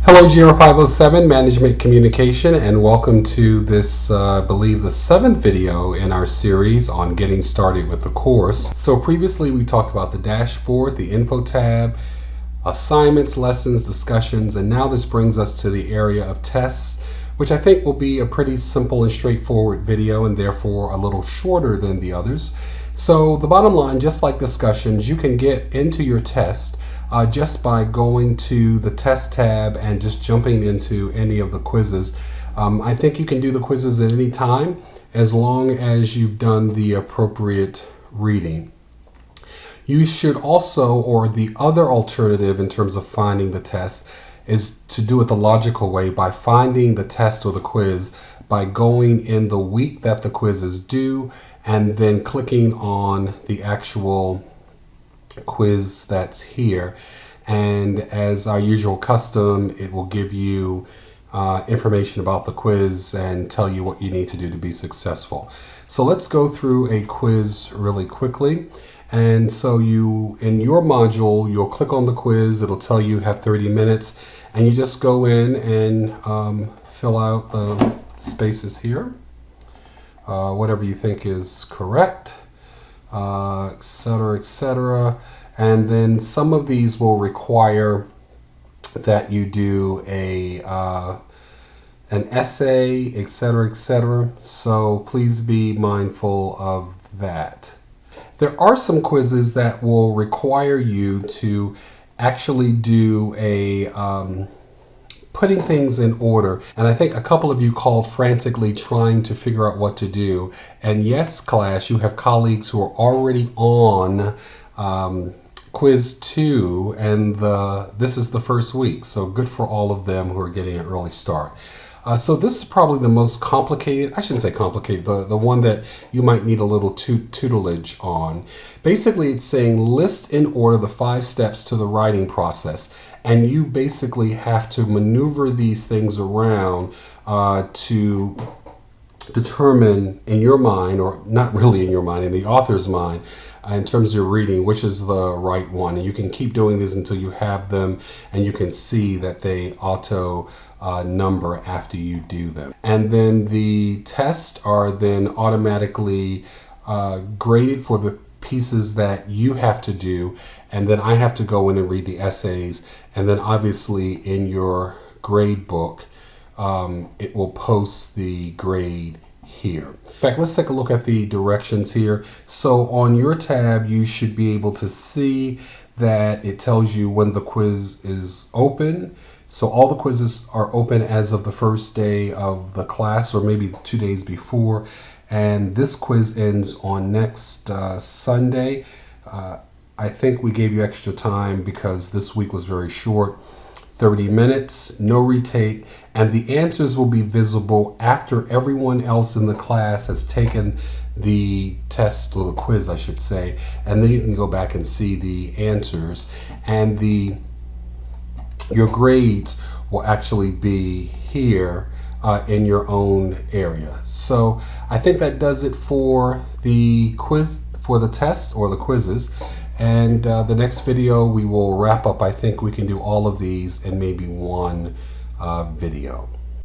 Hello, GR507 Management Communication, and welcome to this, I believe, the 7th video in our series on getting started with the course. So previously we talked about the dashboard, the info tab, assignments, lessons, discussions, and now this brings us to the area of tests, which I think will be a pretty simple and straightforward video and therefore a little shorter than the others. So the bottom line, just like discussions, you can get into your test just by going to the test tab and just jumping into any of the quizzes. I think you can do the quizzes at any time as long as you've done the appropriate reading. You should also, or the other alternative in terms of finding the test, is to do it the logical way by finding the test or the quiz by going in the week that the quiz is due and then clicking on the actual quiz that's here. And as our usual custom, it will give you information about the quiz and tell you what you need to do to be successful. So let's go through a quiz really quickly. And so you, in your module, you'll click on the quiz. It'll tell you have 30 minutes, and you just go in and fill out the spaces here, whatever you think is correct, etc., etc. And then some of these will require that you do an essay, etc., etc. So please be mindful of that. There are some quizzes that will require you to actually do a putting things in order. And I think a couple of you called frantically trying to figure out what to do. And yes, class, you have colleagues who are already on quiz 2, and this is the first week. So good for all of them who are getting an early start. So this is probably the most complicated, I shouldn't say complicated, the one that you might need a little tutelage on. Basically, it's saying list in order the 5 steps to the writing process. And you basically have to maneuver these things around to determine in your mind, or not really in your mind, in the author's mind, in terms of your reading, which is the right one. And you can keep doing these until you have them and you can see that they auto number after you do them. And then the tests are then automatically graded for the pieces that you have to do, and then I have to go in and read the essays, and then obviously in your grade book it will post the grade here. In fact, let's take a look at the directions here. So on your tab you should be able to see that it tells you when the quiz is open. So all the quizzes are open as of the first day of the class, or maybe 2 days before. And this quiz ends on next Sunday. I think we gave you extra time because this week was very short. 30 minutes, no retake, and the answers will be visible after everyone else in the class has taken the test, or the quiz I should say, and then you can go back and see the answers, and your grades will actually be here in your own area. So I think that does it for the quiz, for the tests or the quizzes. And the next video we will wrap up. I think we can do all of these in maybe one video.